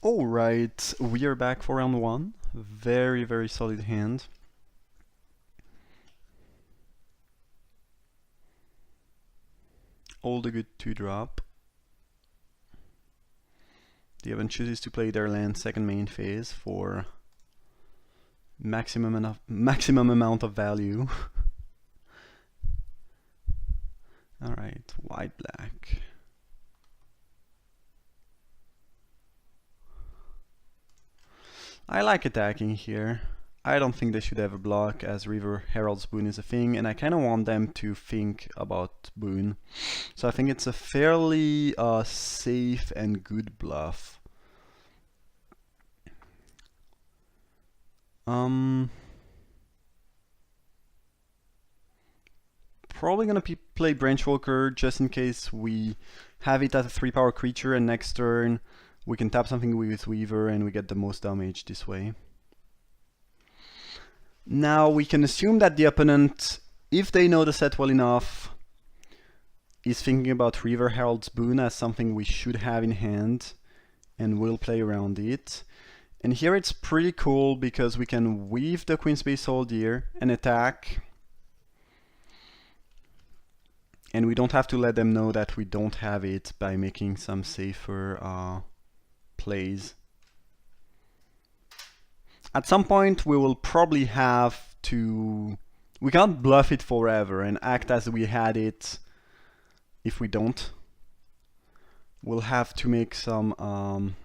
Alright, we are back for round one. Very, very solid hand. All the good 2-drop. The event chooses to play their land second main phase for maximum amount of value. Alright, white black. I like attacking here. I don't think they should ever block, as River Herald's Boon is a thing, and I kind of want them to think about Boon. So I think it's a fairly safe and good bluff. Probably gonna play Branchwalker just in case we have it as a 3-power creature, and next turn we can tap something with Weaver and we get the most damage this way. Now we can assume that the opponent, if they know the set well enough, is thinking about River Herald's Boon as something we should have in hand and will play around it. And here it's pretty cool because we can weave the Queenspace Soldier and attack. And we don't have to let them know that we don't have it by making some safer plays. At some point we will probably have to... We can't bluff it forever and act as we had it if we don't. We'll have to make some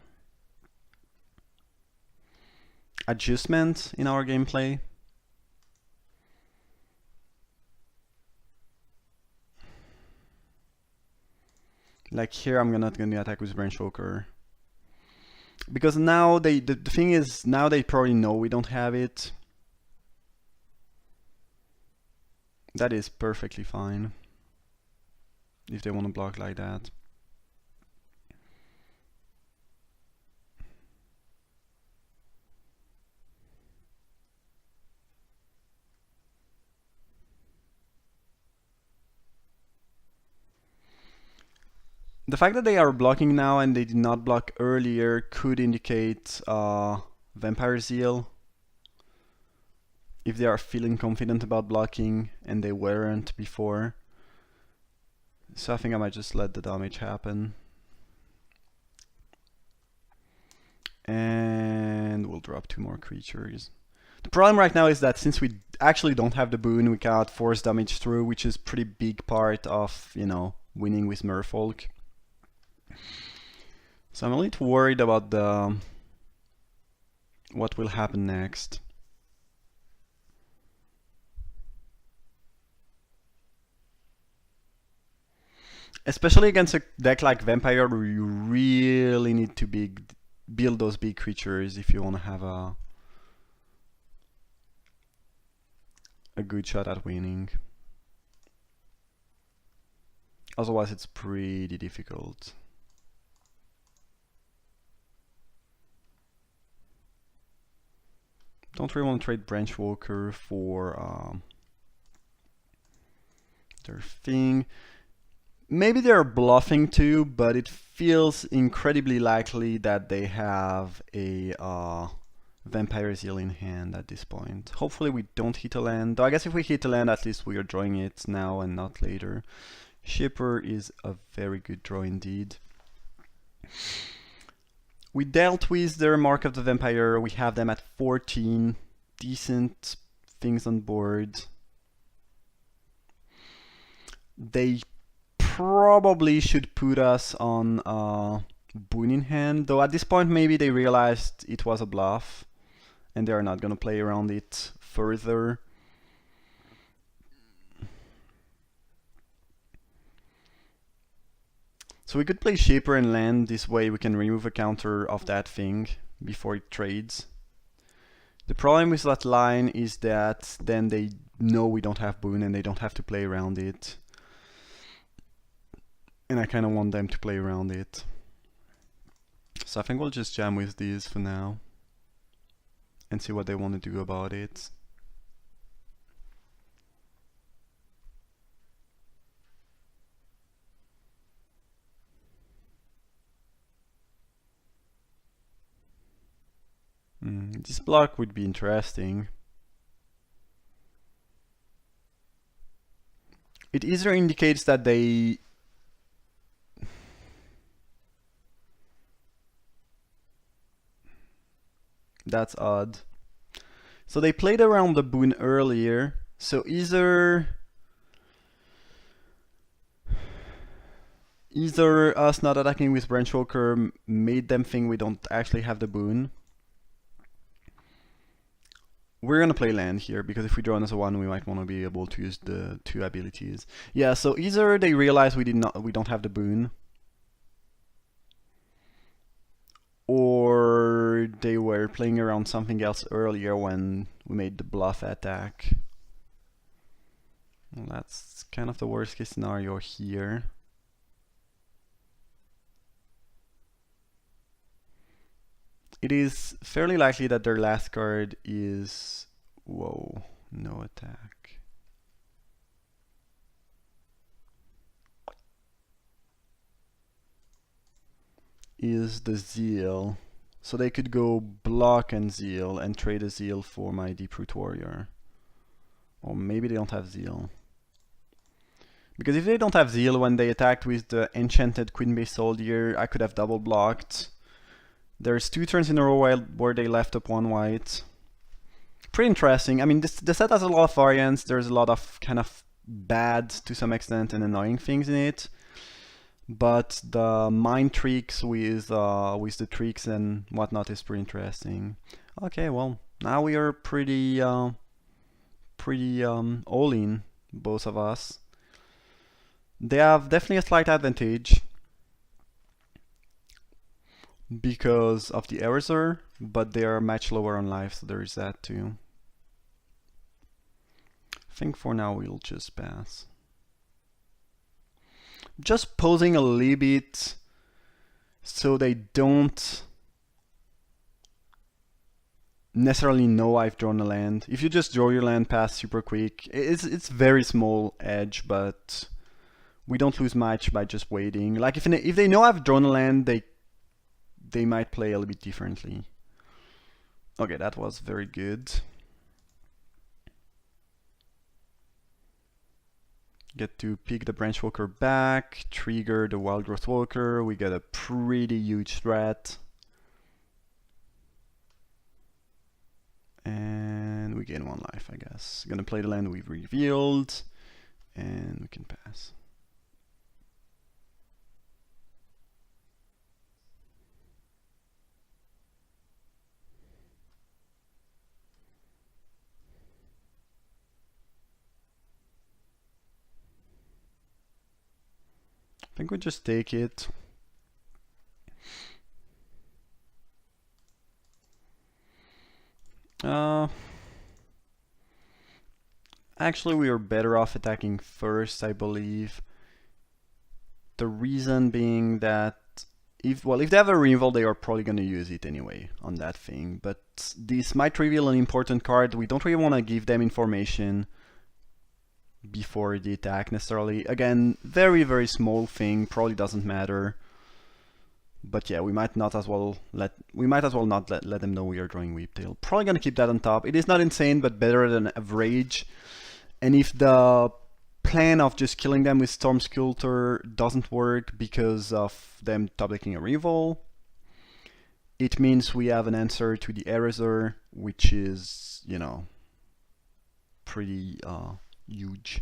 adjustments in our gameplay. Like here I'm not gonna attack with Branchwalker. Because now the thing is, now they probably know we don't have it. That is perfectly fine if they want to block like that. The fact that they are blocking now and they did not block earlier could indicate Vampire Zeal. If they are feeling confident about blocking and they weren't before. So I think I might just let the damage happen. And we'll drop 2 more creatures. The problem right now is that since we actually don't have the boon, we cannot force damage through, which is pretty big part of, you know, winning with Merfolk. So I'm a little worried about what will happen next. Especially against a deck like Vampire, where you really need to build those big creatures if you want to have a good shot at winning. Otherwise it's pretty difficult. Don't really want to trade Branchwalker for their thing. Maybe they're bluffing too, but it feels incredibly likely that they have a Vampire Zeal in hand at this point. Hopefully we don't hit a land, though I guess if we hit a land at least we are drawing it now and not later. Shipper is a very good draw indeed. We dealt with their Mark of the Vampire, we have them at 14, decent things on board. They probably should put us on Boon in hand, though at this point maybe they realized it was a bluff and they are not gonna play around it further. So we could play Shaper and land, this way we can remove a counter of that thing before it trades. The problem with that line is that then they know we don't have Boon and they don't have to play around it. And I kind of want them to play around it. So I think we'll just jam with these for now and see what they want to do about it. This block would be interesting. It either indicates that they... That's odd. So they played around the boon earlier. So either us not attacking with Branchwalker made them think we don't actually have the boon. We're gonna play land here because if we draw another one, we might want to be able to use the 2 abilities. Yeah, so either they realize we don't have the boon, or they were playing around something else earlier when we made the bluff attack. Well, that's kind of the worst case scenario here. It is fairly likely that their last card is... Whoa, no attack. Is the Zeal. So they could go block and Zeal and trade a Zeal for my Deep-Root Warrior. Or maybe they don't have Zeal. Because if they don't have Zeal when they attacked with the Enchanted Queen-Bee Soldier, I could have double blocked. There's 2 turns in a row where they left up 1 white. Pretty interesting. I mean, the set has a lot of variants. There's a lot of kind of bad, to some extent, and annoying things in it. But the mind tricks with the tricks and whatnot is pretty interesting. Okay, well, now we are pretty all in, both of us. They have definitely a slight advantage because of the Eraser, but they are much lower on life, so there is that too. I think for now we'll just pass. Just posing a little bit so they don't necessarily know I've drawn a land. If you just draw your land pass super quick, it's very small edge, but we don't lose much by just waiting. Like if they know I've drawn a land, they might play a little bit differently. Okay, that was very good. Get to pick the Branch Walker back, trigger the Wild Growth Walker. We get a pretty huge threat. And we gain 1 life, I guess. Gonna play the land we've revealed, and we can pass. I think we just take it. Actually, we are better off attacking first, I believe. The reason being that if they have a removal, they are probably going to use it anyway on that thing. But this might reveal an important card. We don't really want to give them information before the attack necessarily. Again, very small thing, probably doesn't matter. But yeah, we might as well not let them know we are drawing Weeptail. Probably gonna keep that on top. It is not insane, but better than average. And if the plan of just killing them with Storm Sculptor doesn't work because of them top decking a removal, it means we have an answer to the Eraser, which is, you know, pretty huge.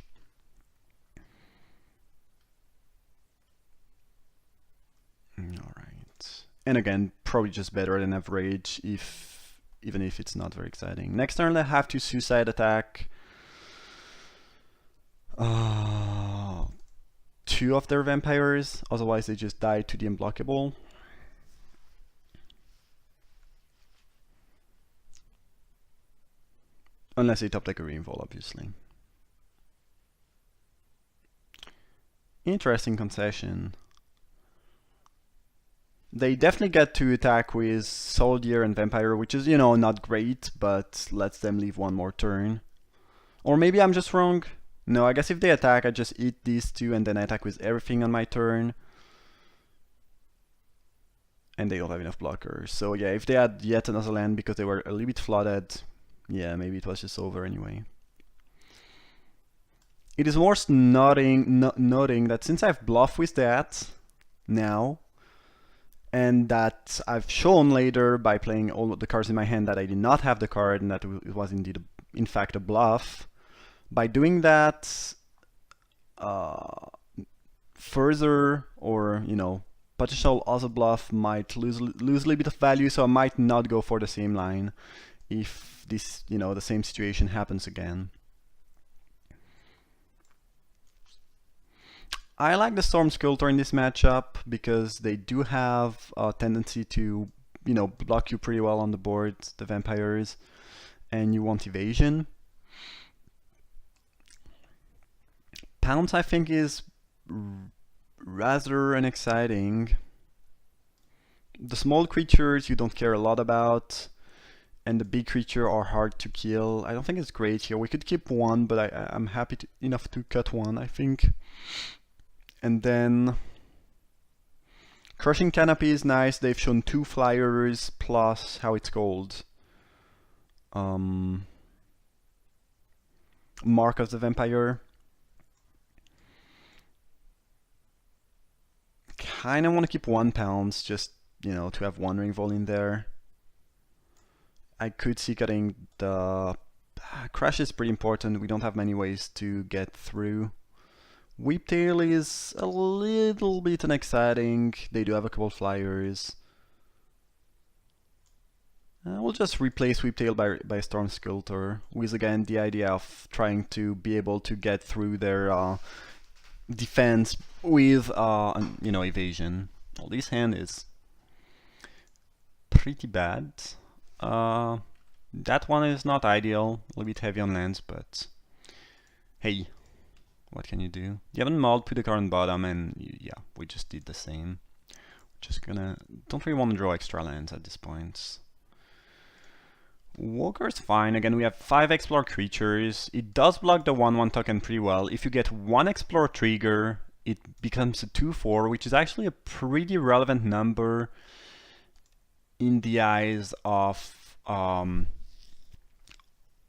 Alright. And again, probably just better than average, even if it's not very exciting. Next turn they have to suicide attack 2 of their vampires, otherwise they just die to the unblockable. Unless they top deck a removal, obviously. Interesting concession. They definitely get to attack with Soldier and Vampire, which is, you know, not great, but lets them leave 1 more turn. Or maybe I'm just wrong. No, I guess if they attack, I just eat these 2 and then I attack with everything on my turn. and they don't have enough blockers. So yeah, if they had yet another land because they were a little bit flooded, yeah, maybe it was just over anyway. It is worth noting that since I've bluffed with that now, and that I've shown later by playing all the cards in my hand that I did not have the card and that it was indeed, in fact, a bluff. By doing that, further or potential other bluff might lose a little bit of value, so I might not go for the same line if this the same situation happens again. I like the Storm Sculptor in this matchup because they do have a tendency to, block you pretty well on the board, the vampires, and you want evasion. Pounce, I think, is rather unexciting. The small creatures you don't care a lot about, and the big creature are hard to kill. I don't think it's great here. We could keep one, but I'm happy enough to cut one, I think. And then Crushing Canopy is nice. They've shown 2 flyers plus how it's called. Mark of the Vampire. Kinda want to keep 1 pounds, just to have 1 ring vol in there. I could see cutting the Crash is pretty important. We don't have many ways to get through. Whiptail is a little bit unexciting. They do have a couple flyers. We'll just replace Whiptail by Storm Sculptor, with again the idea of trying to be able to get through their defense with evasion. Well, this hand is pretty bad. That one is not ideal, a little bit heavy on lands, but hey, what can you do? You haven't mulled, put the card on bottom, and yeah, we just did the same. Just don't really want to draw extra lands at this point. Walker's fine. Again, we have 5 Explore creatures. It does block the 1/1 token pretty well. If you get 1 Explore trigger, it becomes a 2/4, which is actually a pretty relevant number in the eyes of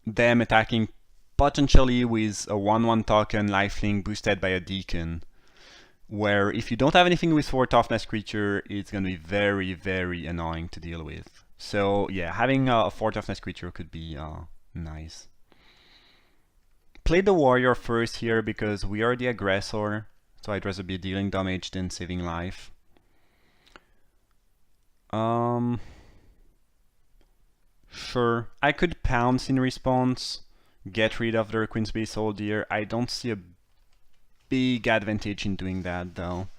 them attacking potentially with a 1/1 token lifelink boosted by a Deacon, where if you don't have anything with 4 toughness creature, it's going to be very, very annoying to deal with. So yeah, having a 4 toughness creature could be nice. Play the warrior first here because we are the aggressor, so I'd rather be dealing damage than saving life. Sure, I could pounce in response, get rid of their Queensbay Soldier. I don't see a big advantage in doing that though.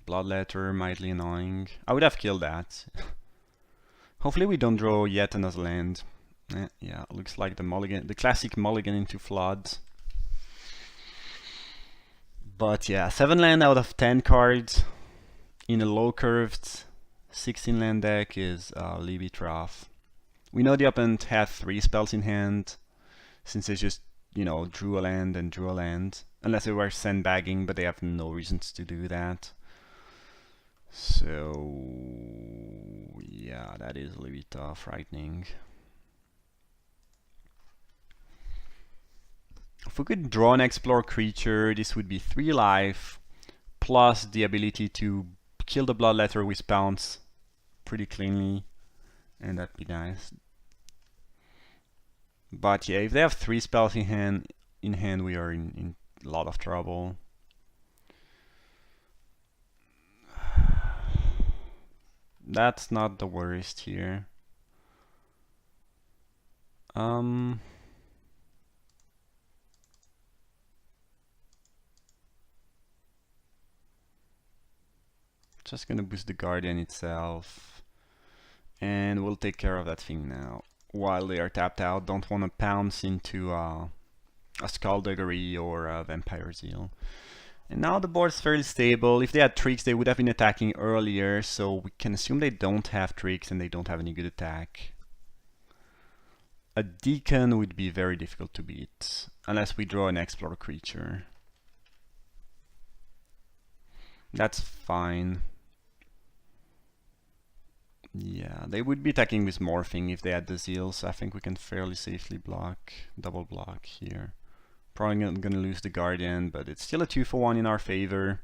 Bloodletter, mildly annoying. I would have killed that. Hopefully we don't draw yet another land. Yeah, looks like the classic mulligan into Flood. But yeah, 7 land out of 10 cards in a low curved 16 land deck is a little bit rough. We know the opponent had 3 spells in hand, since they just, drew a land and drew a land. Unless they were sandbagging, but they have no reasons to do that. So yeah, that is a little bit frightening. If we could draw an Explore creature, this would be 3 life, plus the ability to kill the Bloodletter with Pounce pretty cleanly, and that'd be nice. But yeah, if they have 3 spells in hand, we are in a lot of trouble. That's not the worst here. Just gonna boost the Guardian itself, and we'll take care of that thing now. While they are tapped out, don't want to pounce into a Skullduggery or a Vampire Zeal. And now the board's fairly stable. If they had tricks, they would have been attacking earlier, so we can assume they don't have tricks and they don't have any good attack. A Deacon would be very difficult to beat, unless we draw an Explore creature. That's fine. Yeah, they would be attacking with morphing if they had the zeal, so I think we can fairly safely block, double block here. Probably not gonna lose the Guardian, but it's still a 2-for-1 in our favor.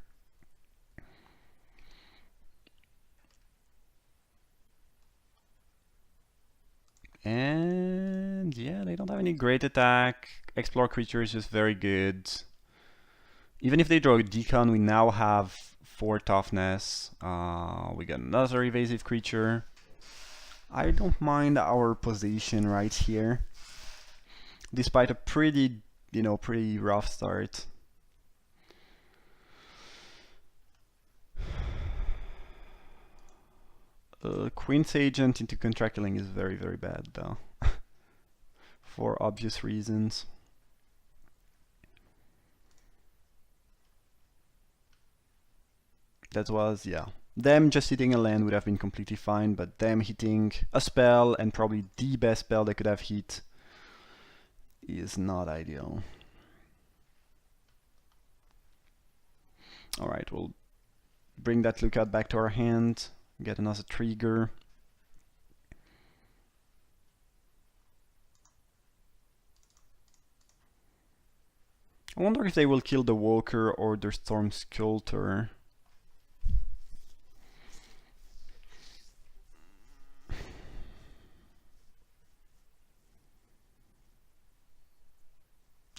And yeah, they don't have any great attack. Explore creature is just very good. Even if they draw a decon, we now have 4 toughness. We got another evasive creature. I don't mind our position right here, despite a pretty, pretty rough start. Queen's Agent into Contract Killing is very, very bad, though, for obvious reasons. That was, yeah. Them just hitting a land would have been completely fine, but them hitting a spell, and probably the best spell they could have hit, is not ideal. Alright, we'll bring that lookout back to our hand, get another trigger. I wonder if they will kill the Walker or the Storm Sculptor.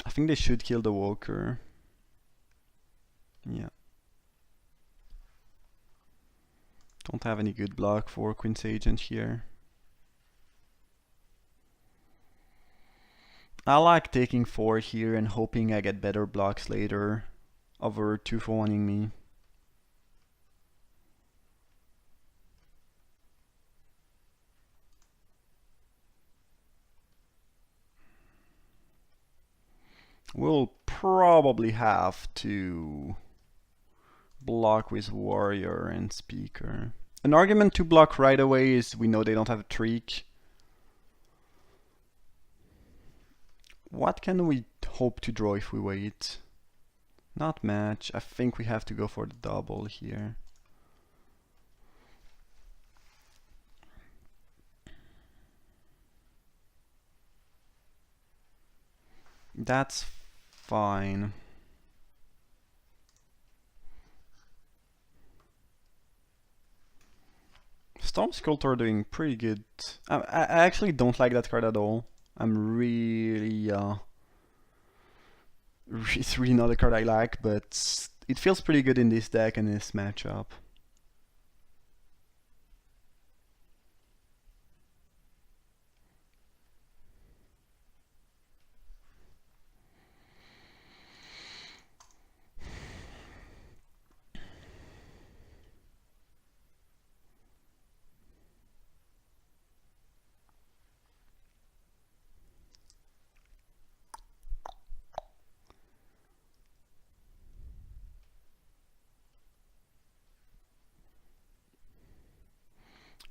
I think they should kill the Walker. Yeah. Don't have any good block for Queen's Agent here. I like taking 4 here and hoping I get better blocks later over 2-for-1ing me. We'll probably have to block with Warrior and Speaker. An argument to block right away is we know they don't have a trick. What can we hope to draw if we wait? Not much. I think we have to go for the double here. That's fine. Storm Sculptor doing pretty good. I actually don't like that card at all. I'm really it's really not a card I like, but it feels pretty good in this deck and this matchup.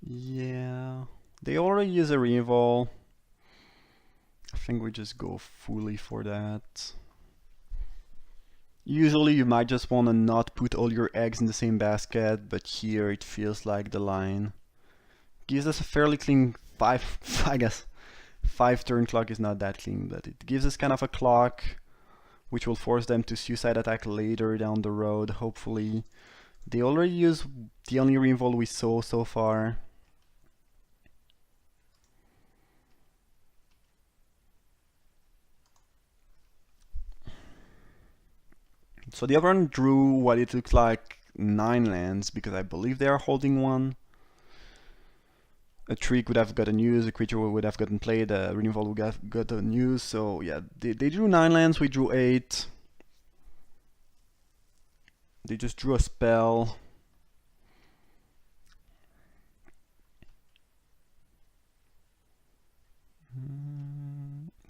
Yeah, they already use a reroll. I think we just go fully for that. Usually you might just want to not put all your eggs in the same basket, but here it feels like the line. Gives us a fairly clean 5, I guess. 5 turn clock is not that clean, but it gives us kind of a clock, which will force them to suicide attack later down the road, hopefully. They already use the only reinvolve we saw so far. So the other one drew what it looks like 9 lands, because I believe they are holding one. A trick would have gotten used, a creature would have gotten played, a removal would have gotten used. So yeah, they drew 9 lands, we drew 8. They just drew a spell.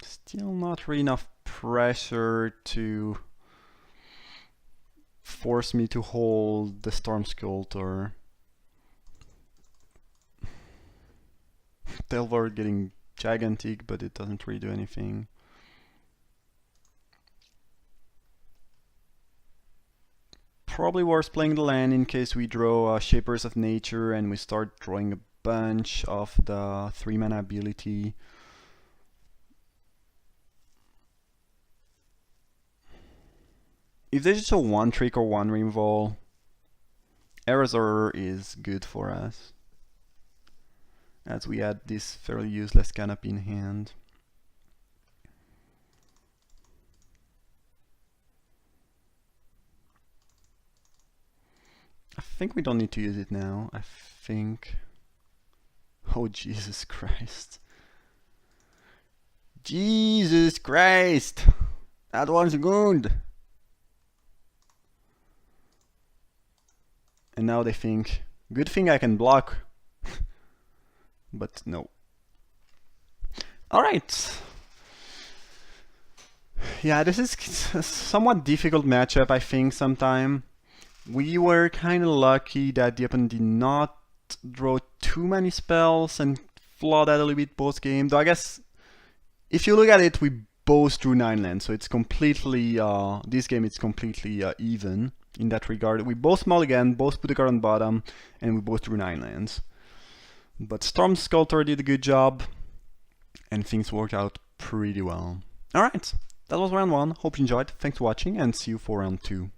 Still not really enough pressure to force me to hold the Storm Sculptor. Delvard getting gigantic, but it doesn't really do anything. probably worth playing the land in case we draw Shapers of Nature and we start drawing a bunch of the 3-mana ability. If there's just a 1-trick or 1 removal, Erasor is good for us, as we had this fairly useless canopy in hand. I think we don't need to use it now. I think... Oh, Jesus Christ. Jesus Christ! That one's good! And now they think, good thing I can block. But no. Alright. Yeah, this is a somewhat difficult matchup, I think, sometime. We were kind of lucky that the opponent did not draw too many spells and flood that a little bit post game. Though I guess if you look at it, we both drew 9 lands, so it's completely this game it's completely even in that regard. We both mulligan, both put the card on bottom, and we both drew 9 lands. But Storm Sculptor did a good job, and things worked out pretty well. Alright, that was round 1. Hope you enjoyed. Thanks for watching, and see you for round 2.